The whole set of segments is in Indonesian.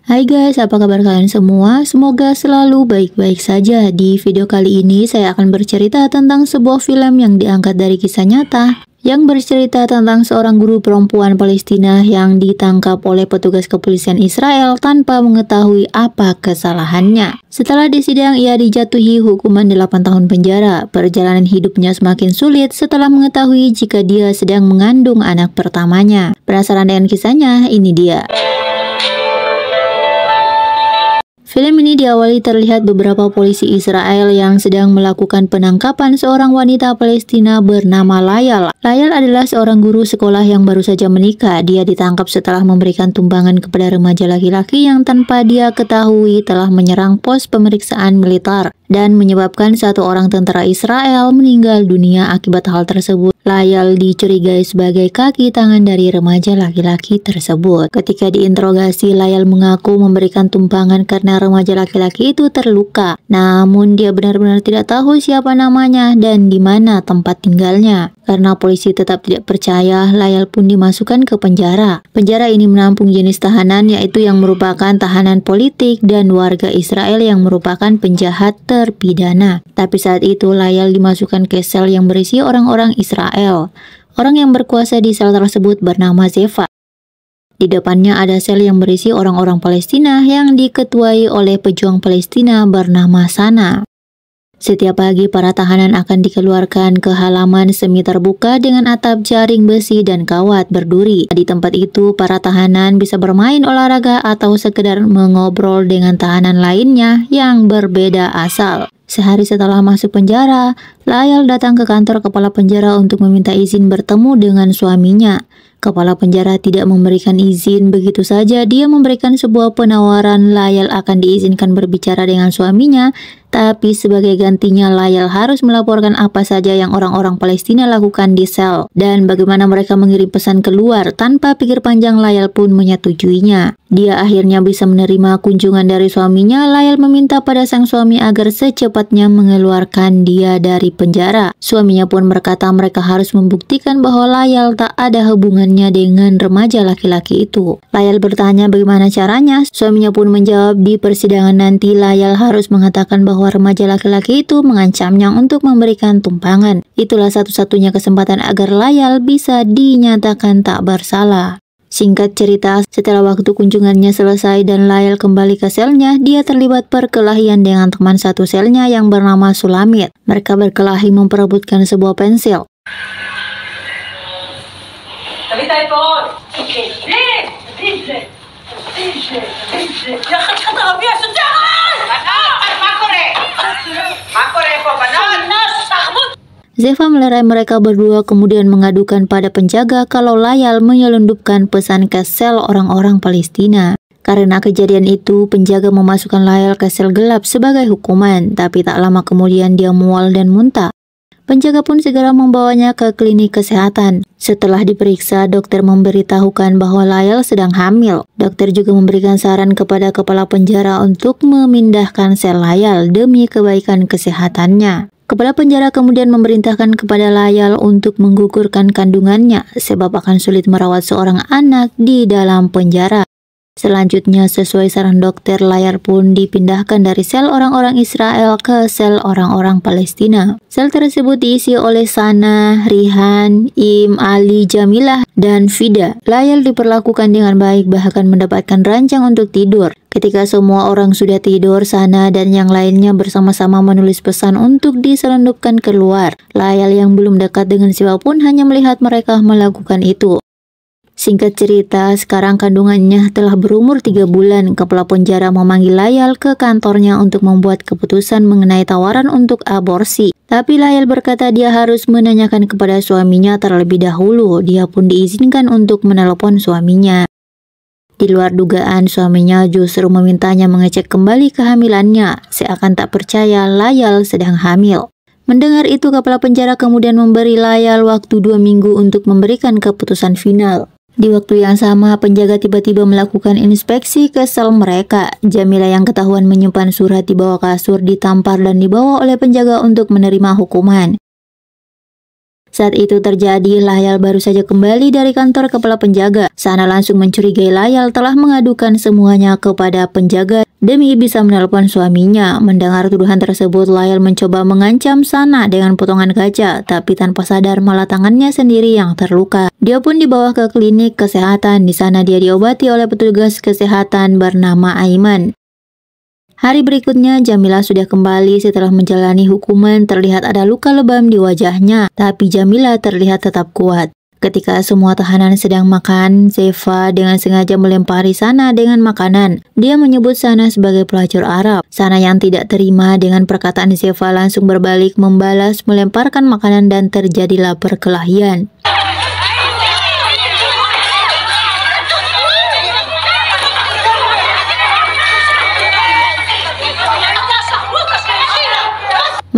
Hai guys, apa kabar kalian semua? Semoga selalu baik-baik saja. Di video kali ini saya akan bercerita tentang sebuah film yang diangkat dari kisah nyata yang bercerita tentang seorang guru perempuan Palestina yang ditangkap oleh petugas kepolisian Israel tanpa mengetahui apa kesalahannya. Setelah disidang, ia dijatuhi hukuman 8 tahun penjara. Perjalanan hidupnya semakin sulit setelah mengetahui jika dia sedang mengandung anak pertamanya. Penasaran dengan kisahnya? Ini dia. Film ini diawali terlihat beberapa polisi Israel yang sedang melakukan penangkapan seorang wanita Palestina bernama Layal. Layal adalah seorang guru sekolah yang baru saja menikah. Dia ditangkap setelah memberikan tumbangan kepada remaja laki-laki yang tanpa dia ketahui telah menyerang pos pemeriksaan militer dan menyebabkan satu orang tentara Israel meninggal dunia akibat hal tersebut. Layal dicurigai sebagai kaki tangan dari remaja laki-laki tersebut. Ketika diinterogasi, Layal mengaku memberikan tumpangan karena remaja laki-laki itu terluka. Namun dia benar-benar tidak tahu siapa namanya dan di mana tempat tinggalnya. Karena polisi tetap tidak percaya, Layal pun dimasukkan ke penjara. Penjara ini menampung jenis tahanan yaitu yang merupakan tahanan politik dan warga Israel yang merupakan penjahat terpidana. Tapi saat itu Layal dimasukkan ke sel yang berisi orang-orang Israel. Orang yang berkuasa di sel tersebut bernama Zefa. Di depannya ada sel yang berisi orang-orang Palestina yang diketuai oleh pejuang Palestina bernama Sana. Setiap pagi para tahanan akan dikeluarkan ke halaman semi terbuka dengan atap jaring besi dan kawat berduri. Di tempat itu para tahanan bisa bermain olahraga atau sekedar mengobrol dengan tahanan lainnya yang berbeda asal. Sehari setelah masuk penjara, Layal datang ke kantor kepala penjara untuk meminta izin bertemu dengan suaminya. Kepala penjara tidak memberikan izin begitu saja. Dia memberikan sebuah penawaran. Layal akan diizinkan berbicara dengan suaminya, tapi sebagai gantinya Layal harus melaporkan apa saja yang orang-orang Palestina lakukan di sel dan bagaimana mereka mengirim pesan keluar. Tanpa pikir panjang, Layal pun menyetujuinya. Dia akhirnya bisa menerima kunjungan dari suaminya. Layal meminta pada sang suami agar secepatnya mengeluarkan dia dari penjara. Suaminya pun berkata mereka harus membuktikan bahwa Layal tak ada hubungannya dengan remaja laki-laki itu. Layal bertanya bagaimana caranya. Suaminya pun menjawab di persidangan nanti Layal harus mengatakan bahwa remaja laki-laki itu mengancamnya untuk memberikan tumpangan. Itulah satu-satunya kesempatan agar Layal bisa dinyatakan tak bersalah. Singkat cerita, setelah waktu kunjungannya selesai dan Layal kembali ke selnya, dia terlibat perkelahian dengan teman satu selnya yang bernama Sulamit. Mereka berkelahi memperebutkan sebuah pensil. Zefa melerai mereka berdua kemudian mengadukan pada penjaga kalau Layal menyelundupkan pesan ke sel orang-orang Palestina. Karena kejadian itu, penjaga memasukkan Layal ke sel gelap sebagai hukuman, tapi tak lama kemudian dia mual dan muntah. Penjaga pun segera membawanya ke klinik kesehatan. Setelah diperiksa, dokter memberitahukan bahwa Layal sedang hamil. Dokter juga memberikan saran kepada kepala penjara untuk memindahkan sel Layal demi kebaikan kesehatannya. Kepala penjara kemudian memerintahkan kepada Layal untuk menggugurkan kandungannya sebab akan sulit merawat seorang anak di dalam penjara. Selanjutnya, sesuai saran dokter, Layal pun dipindahkan dari sel orang-orang Israel ke sel orang-orang Palestina. Sel tersebut diisi oleh Sana, Rihan, Im, Ali, Jamilah, dan Fida. Layal diperlakukan dengan baik, bahkan mendapatkan rancang untuk tidur. Ketika semua orang sudah tidur, Sana dan yang lainnya bersama-sama menulis pesan untuk diselundupkan keluar. Layal yang belum dekat dengan siapapun hanya melihat mereka melakukan itu. Singkat cerita, sekarang kandungannya telah berumur 3 bulan. Kepala penjara memanggil Layal ke kantornya untuk membuat keputusan mengenai tawaran untuk aborsi. Tapi Layal berkata dia harus menanyakan kepada suaminya terlebih dahulu. Dia pun diizinkan untuk menelepon suaminya. Di luar dugaan, suaminya justru memintanya mengecek kembali kehamilannya. Seakan tak percaya Layal sedang hamil. Mendengar itu, kepala penjara kemudian memberi Layal waktu 2 minggu untuk memberikan keputusan final. Di waktu yang sama, penjaga tiba-tiba melakukan inspeksi ke sel mereka. Jamilah yang ketahuan menyimpan surat di bawah kasur ditampar dan dibawa oleh penjaga untuk menerima hukuman. Saat itu terjadi, Layal baru saja kembali dari kantor kepala penjaga. Sana langsung mencurigai Layal telah mengadukan semuanya kepada penjaga demi bisa menelpon suaminya. Mendengar tuduhan tersebut, Layal mencoba mengancam Sana dengan potongan kaca, tapi tanpa sadar malah tangannya sendiri yang terluka. Dia pun dibawa ke klinik kesehatan. Di sana dia diobati oleh petugas kesehatan bernama Aiman. Hari berikutnya, Jamilah sudah kembali setelah menjalani hukuman. Terlihat ada luka lebam di wajahnya, tapi Jamilah terlihat tetap kuat. Ketika semua tahanan sedang makan, Zefa dengan sengaja melempari Sana dengan makanan. Dia menyebut Sana sebagai pelacur Arab. Sana yang tidak terima dengan perkataan Zefa langsung berbalik membalas melemparkan makanan dan terjadilah perkelahian.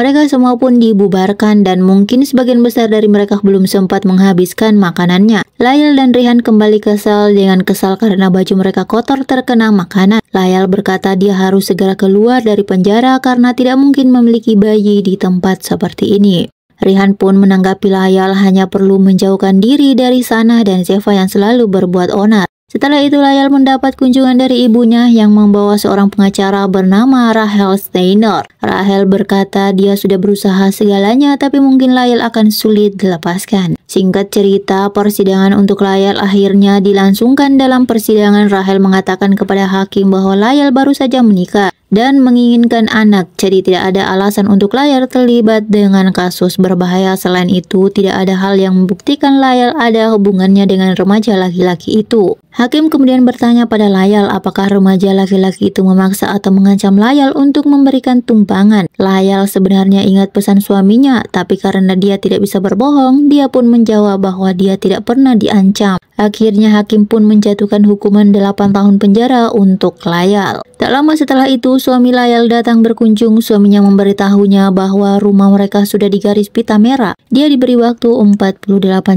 Mereka semua pun dibubarkan dan mungkin sebagian besar dari mereka belum sempat menghabiskan makanannya. Layal dan Rihan kembali ke sel dengan kesal karena baju mereka kotor terkena makanan. Layal berkata dia harus segera keluar dari penjara karena tidak mungkin memiliki bayi di tempat seperti ini. Rihan pun menanggapi Layal hanya perlu menjauhkan diri dari Sana dan Zefa yang selalu berbuat onar. Setelah itu Layal mendapat kunjungan dari ibunya yang membawa seorang pengacara bernama Rahel Steiner. Rahel berkata dia sudah berusaha segalanya tapi mungkin Layal akan sulit dilepaskan. Singkat cerita, persidangan untuk Layal akhirnya dilangsungkan. Dalam persidangan, Rahel mengatakan kepada hakim bahwa Layal baru saja menikah dan menginginkan anak, jadi tidak ada alasan untuk Layal terlibat dengan kasus berbahaya. Selain itu, tidak ada hal yang membuktikan Layal ada hubungannya dengan remaja laki-laki itu. Hakim kemudian bertanya pada Layal apakah remaja laki-laki itu memaksa atau mengancam Layal untuk memberikan tumpangan. Layal sebenarnya ingat pesan suaminya, tapi karena dia tidak bisa berbohong, dia pun menjawab bahwa dia tidak pernah diancam. Akhirnya hakim pun menjatuhkan hukuman 8 tahun penjara untuk Layal. Tak lama setelah itu, suami Layal datang berkunjung. Suaminya memberitahunya bahwa rumah mereka sudah digaris pita merah. Dia diberi waktu 48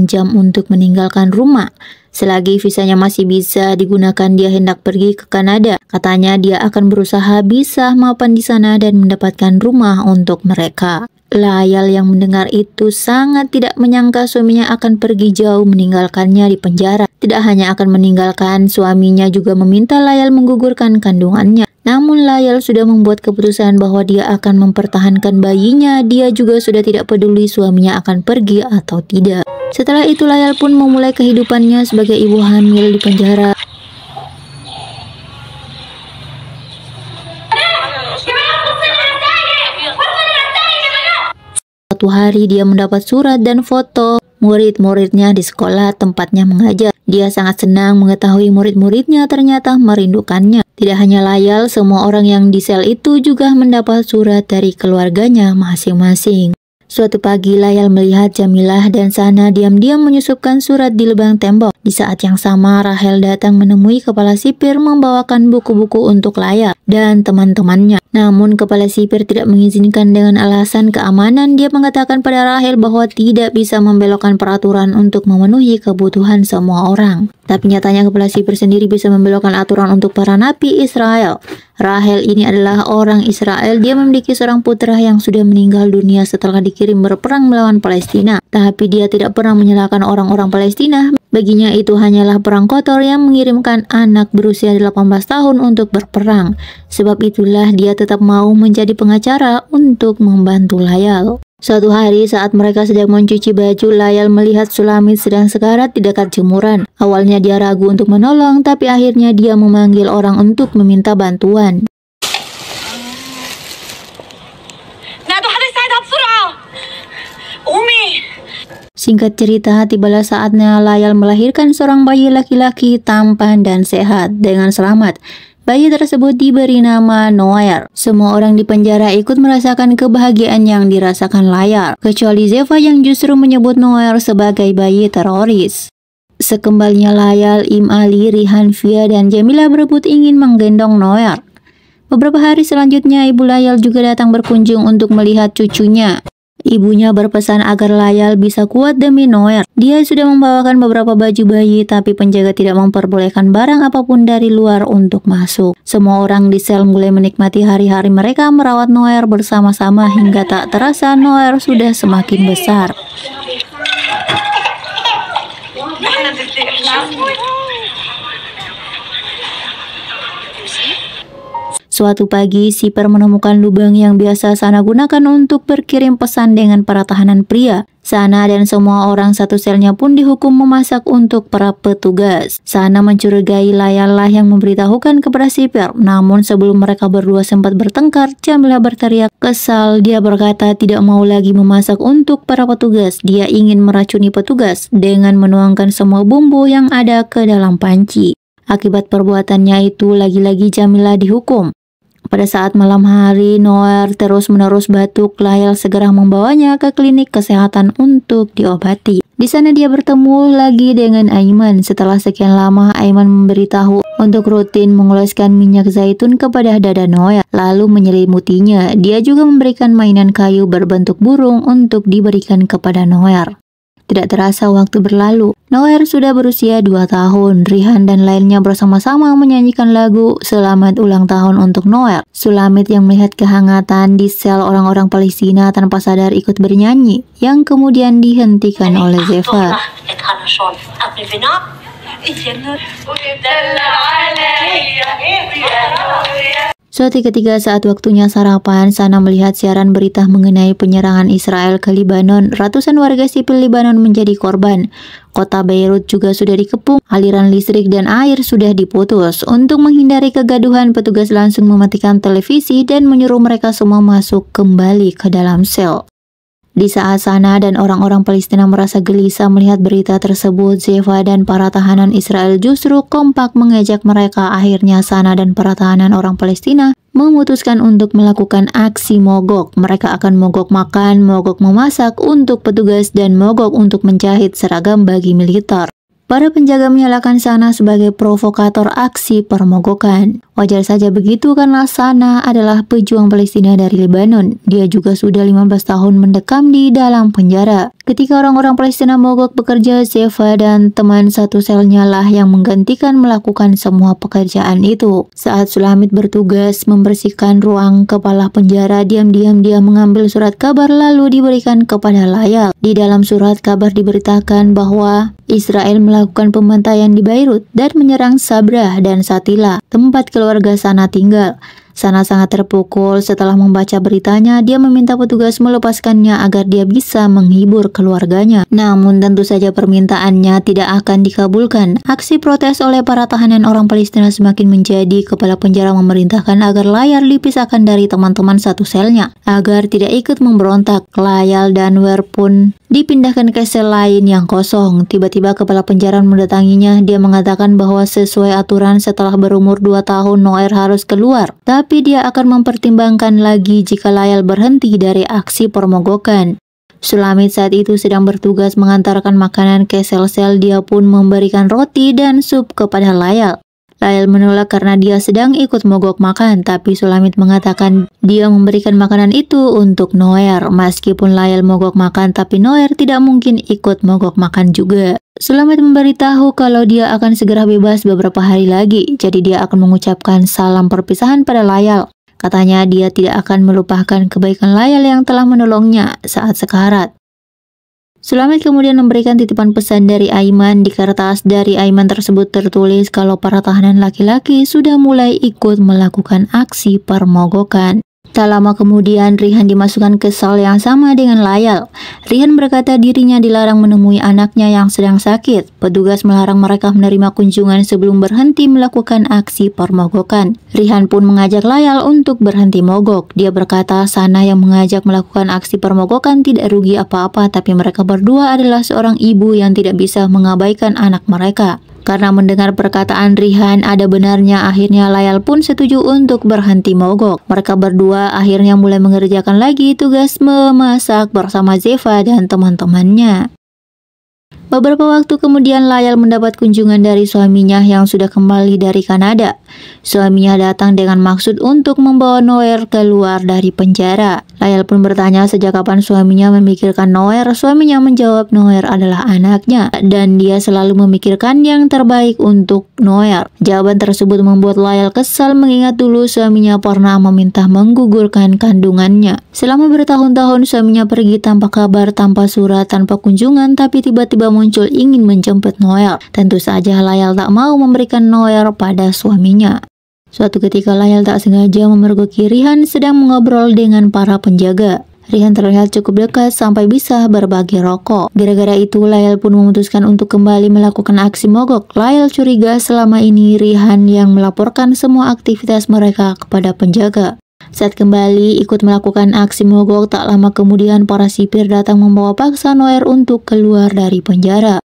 jam untuk meninggalkan rumah. Selagi visanya masih bisa digunakan, dia hendak pergi ke Kanada. Katanya dia akan berusaha bisa mapan di sana dan mendapatkan rumah untuk mereka. Layal yang mendengar itu sangat tidak menyangka suaminya akan pergi jauh meninggalkannya di penjara. Tidak hanya akan meninggalkan, suaminya juga meminta Layal menggugurkan kandungannya. Namun Layal sudah membuat keputusan bahwa dia akan mempertahankan bayinya. Dia juga sudah tidak peduli suaminya akan pergi atau tidak. Setelah itu Layal pun memulai kehidupannya sebagai ibu hamil di penjara. Suatu hari dia mendapat surat dan foto murid-muridnya di sekolah tempatnya mengajar. Dia sangat senang mengetahui murid-muridnya ternyata merindukannya. Tidak hanya Layal, semua orang yang di sel itu juga mendapat surat dari keluarganya masing-masing. Suatu pagi Layal melihat Jamilah dan Sana diam-diam menyusupkan surat di lubang tembok. Di saat yang sama Rahel datang menemui kepala sipir membawakan buku-buku untuk Layal dan teman-temannya. Namun kepala sipir tidak mengizinkan dengan alasan keamanan. Dia mengatakan pada Rahel bahwa tidak bisa membelokkan peraturan untuk memenuhi kebutuhan semua orang. Tapi nyatanya kepala sipir sendiri bisa membelokkan aturan untuk para napi Israel. Rahel ini adalah orang Israel. Dia memiliki seorang putra yang sudah meninggal dunia setelah dikirim berperang melawan Palestina. Tapi dia tidak pernah menyalahkan orang-orang Palestina. Baginya itu hanyalah perang kotor yang mengirimkan anak berusia 18 tahun untuk berperang. Sebab itulah dia tetap mau menjadi pengacara untuk membantu Layal. Suatu hari saat mereka sedang mencuci baju, Layal melihat Sulamit sedang sekarat di dekat jemuran. Awalnya dia ragu untuk menolong, tapi akhirnya dia memanggil orang untuk meminta bantuan. Singkat cerita, tibalah saatnya Layal melahirkan seorang bayi laki-laki tampan dan sehat dengan selamat. Bayi tersebut diberi nama Noir. Semua orang di penjara ikut merasakan kebahagiaan yang dirasakan Layal, kecuali Zefa yang justru menyebut Noir sebagai bayi teroris. Sekembalinya Layal, Im Ali, Rihan, Fia, dan Jamilah berebut ingin menggendong Noir. Beberapa hari selanjutnya, ibu Layal juga datang berkunjung untuk melihat cucunya. Ibunya berpesan agar Layal bisa kuat demi Noir. Dia sudah membawakan beberapa baju bayi, tapi penjaga tidak memperbolehkan barang apapun dari luar untuk masuk. Semua orang di sel mulai menikmati hari-hari mereka merawat Noir bersama-sama hingga tak terasa Noir sudah semakin besar. Suatu pagi, Siper menemukan lubang yang biasa Sana gunakan untuk berkirim pesan dengan para tahanan pria. Sana dan semua orang satu selnya pun dihukum memasak untuk para petugas. Sana mencurigai Layalah yang memberitahukan kepada Siper. Namun sebelum mereka berdua sempat bertengkar, Jamilah berteriak kesal. Dia berkata tidak mau lagi memasak untuk para petugas. Dia ingin meracuni petugas dengan menuangkan semua bumbu yang ada ke dalam panci. Akibat perbuatannya itu, lagi-lagi Jamilah dihukum. Pada saat malam hari, Noer terus-menerus batuk. Layal segera membawanya ke klinik kesehatan untuk diobati. Di sana dia bertemu lagi dengan Aiman. Setelah sekian lama, Aiman memberitahu untuk rutin mengoleskan minyak zaitun kepada dada Noer, lalu menyelimutinya. Dia juga memberikan mainan kayu berbentuk burung untuk diberikan kepada Noer. Tidak terasa waktu berlalu. Noer sudah berusia 2 tahun. Rihan dan lainnya bersama-sama menyanyikan lagu Selamat Ulang Tahun untuk Noer. Sulamit yang melihat kehangatan di sel orang-orang Palestina tanpa sadar ikut bernyanyi, yang kemudian dihentikan oleh Zefa. Suatu ketika saat waktunya sarapan, Sana melihat siaran berita mengenai penyerangan Israel ke Lebanon. Ratusan warga sipil Lebanon menjadi korban. Kota Beirut juga sudah dikepung, aliran listrik dan air sudah diputus. Untuk menghindari kegaduhan, petugas langsung mematikan televisi dan menyuruh mereka semua masuk kembali ke dalam sel. Di saat Sana dan orang-orang Palestina merasa gelisah melihat berita tersebut, Zefa dan para tahanan Israel justru kompak mengejek mereka. Akhirnya Sana dan para tahanan orang Palestina memutuskan untuk melakukan aksi mogok. Mereka akan mogok makan, mogok memasak untuk petugas, dan mogok untuk menjahit seragam bagi militer. Para penjaga menyalahkan Sana sebagai provokator aksi permogokan. Wajar saja begitu karena Sana adalah pejuang Palestina dari Lebanon. Dia juga sudah 15 tahun mendekam di dalam penjara. Ketika orang-orang Palestina mogok bekerja, Zefa dan teman satu selnya lah yang menggantikan melakukan semua pekerjaan itu. Saat Sulamit bertugas membersihkan ruang kepala penjara, diam-diam dia mengambil surat kabar lalu diberikan kepada Layal. Di dalam surat kabar diberitakan bahwa Israel melakukan pembantaian di Beirut dan menyerang Sabrah dan Satila, tempat keluarga Sana tinggal. Sana sangat terpukul setelah membaca beritanya. Dia meminta petugas melepaskannya agar dia bisa menghibur keluarganya. Namun tentu saja permintaannya tidak akan dikabulkan. Aksi protes oleh para tahanan orang Palestina semakin menjadi. Kepala penjara memerintahkan agar Layal dipisahkan dari teman-teman satu selnya agar tidak ikut memberontak. Layal dan Wer pun dipindahkan ke sel lain yang kosong. Tiba-tiba kepala penjara mendatanginya. Dia mengatakan bahwa sesuai aturan setelah berumur 2 tahun Noer harus keluar. Tapi dia akan mempertimbangkan lagi jika Layal berhenti dari aksi permogokan. Sulamit saat itu sedang bertugas mengantarkan makanan ke sel-sel. Dia pun memberikan roti dan sup kepada Layal. Layal menolak karena dia sedang ikut mogok makan, tapi Sulamit mengatakan dia memberikan makanan itu untuk Noer. Meskipun Layal mogok makan, tapi Noer tidak mungkin ikut mogok makan juga. Sulamit memberitahu kalau dia akan segera bebas beberapa hari lagi, jadi dia akan mengucapkan salam perpisahan pada Layal. Katanya dia tidak akan melupakan kebaikan Layal yang telah menolongnya saat sekarat. Sulamit kemudian memberikan titipan pesan dari Aiman. Di kertas dari Aiman tersebut tertulis kalau para tahanan laki-laki sudah mulai ikut melakukan aksi permogokan. Tak lama kemudian, Rihan dimasukkan ke sel yang sama dengan Layal. Rihan berkata dirinya dilarang menemui anaknya yang sedang sakit. Petugas melarang mereka menerima kunjungan sebelum berhenti melakukan aksi permogokan. Rihan pun mengajak Layal untuk berhenti mogok. Dia berkata Sana yang mengajak melakukan aksi permogokan tidak rugi apa-apa, tapi mereka berdua adalah seorang ibu yang tidak bisa mengabaikan anak mereka. Karena mendengar perkataan Rihan ada benarnya, akhirnya Layal pun setuju untuk berhenti mogok. Mereka berdua akhirnya mulai mengerjakan lagi tugas memasak bersama Zefa dan teman-temannya. Beberapa waktu kemudian Layal mendapat kunjungan dari suaminya yang sudah kembali dari Kanada. Suaminya datang dengan maksud untuk membawa Noer keluar dari penjara. Layal pun bertanya sejak kapan suaminya memikirkan Noer. Suaminya menjawab Noer adalah anaknya dan dia selalu memikirkan yang terbaik untuk Noer. Jawaban tersebut membuat Layal kesal mengingat dulu suaminya pernah meminta menggugurkan kandungannya. Selama bertahun-tahun suaminya pergi tanpa kabar, tanpa surat, tanpa kunjungan, tapi tiba-tiba muncul ingin menjemput Noer. Tentu saja Layal tak mau memberikan Noer pada suaminya. Suatu ketika Layal tak sengaja memergoki Rihan sedang mengobrol dengan para penjaga. Rihan terlihat cukup dekat sampai bisa berbagi rokok. Gara-gara itu Layal pun memutuskan untuk kembali melakukan aksi mogok. Layal curiga selama ini Rihan yang melaporkan semua aktivitas mereka kepada penjaga. Saat kembali ikut melakukan aksi mogok, tak lama kemudian para sipir datang membawa paksa Noer untuk keluar dari penjara.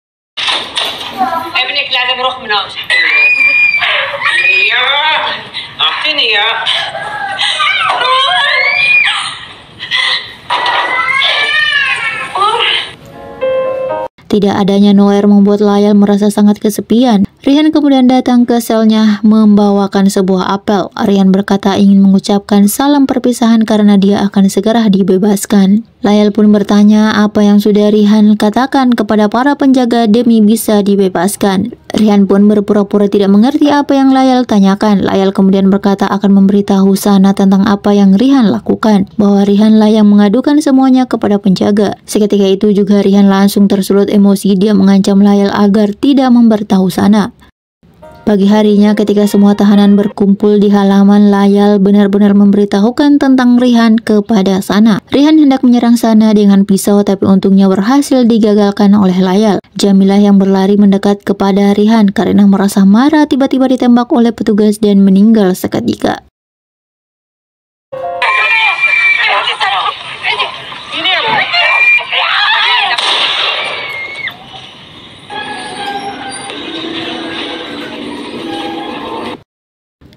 Tidak adanya Noer membuat Layal merasa sangat kesepian. Rihan kemudian datang ke selnya membawakan sebuah apel. Rihan berkata ingin mengucapkan salam perpisahan karena dia akan segera dibebaskan. Layal pun bertanya apa yang sudah Rihan katakan kepada para penjaga demi bisa dibebaskan. Rihan pun berpura-pura tidak mengerti apa yang Layal tanyakan. Layal kemudian berkata akan memberitahu Sana tentang apa yang Rihan lakukan, bahwa Rihanlah yang mengadukan semuanya kepada penjaga. Seketika itu juga Rihan langsung tersulut emosi. Dia mengancam Layal agar tidak memberitahu Sana. Pagi harinya ketika semua tahanan berkumpul di halaman, Layal benar-benar memberitahukan tentang Rihan kepada Sana. Rihan hendak menyerang Sana dengan pisau tapi untungnya berhasil digagalkan oleh Layal. Jamilah yang berlari mendekat kepada Rihan karena merasa marah tiba-tiba ditembak oleh petugas dan meninggal seketika.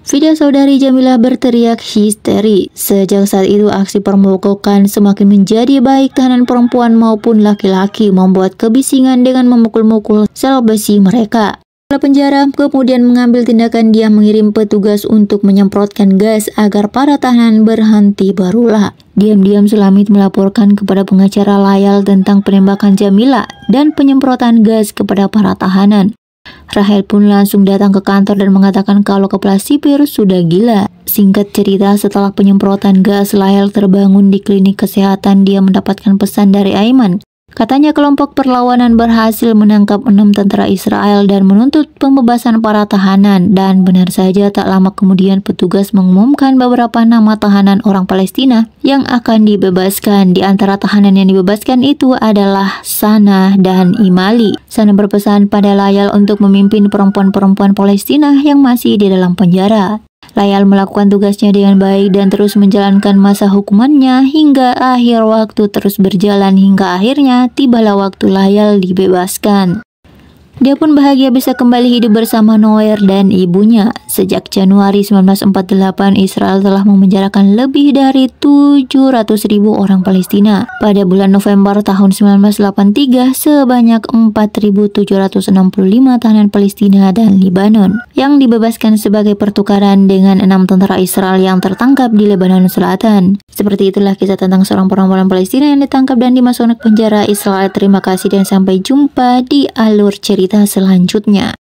Video saudari Jamilah berteriak histeri. Sejak saat itu aksi permogokan semakin menjadi baik tahanan perempuan maupun laki-laki membuat kebisingan dengan memukul-mukul sel besi mereka. Kepala penjara kemudian mengambil tindakan, dia mengirim petugas untuk menyemprotkan gas agar para tahanan berhenti barulah. Diam-diam Sulamit melaporkan kepada pengacara Layal tentang penembakan Jamilah dan penyemprotan gas kepada para tahanan. Rahel pun langsung datang ke kantor dan mengatakan kalau kepala sipir sudah gila. Singkat cerita, setelah penyemprotan gas, Layal terbangun di klinik kesehatan. Dia mendapatkan pesan dari Aiman. Katanya kelompok perlawanan berhasil menangkap 6 tentara Israel dan menuntut pembebasan para tahanan. Dan benar saja tak lama kemudian petugas mengumumkan beberapa nama tahanan orang Palestina yang akan dibebaskan. Di antara tahanan yang dibebaskan itu adalah Sana dan Imali. Sana berpesan pada Layal untuk memimpin perempuan-perempuan Palestina yang masih di dalam penjara. Layal melakukan tugasnya dengan baik dan terus menjalankan masa hukumannya hingga akhir waktu terus berjalan hingga akhirnya tibalah waktu Layal dibebaskan. Dia pun bahagia bisa kembali hidup bersama Noer dan ibunya. Sejak Januari 1948, Israel telah memenjarakan lebih dari 700.000 orang Palestina. Pada bulan November tahun 1983, sebanyak 4.765 tahanan Palestina dan Lebanon yang dibebaskan sebagai pertukaran dengan 6 tentara Israel yang tertangkap di Lebanon Selatan. Seperti itulah kisah tentang seorang perempuan Palestina yang ditangkap dan dimasukkan ke penjara Israel. Terima kasih dan sampai jumpa di alur cerita selanjutnya.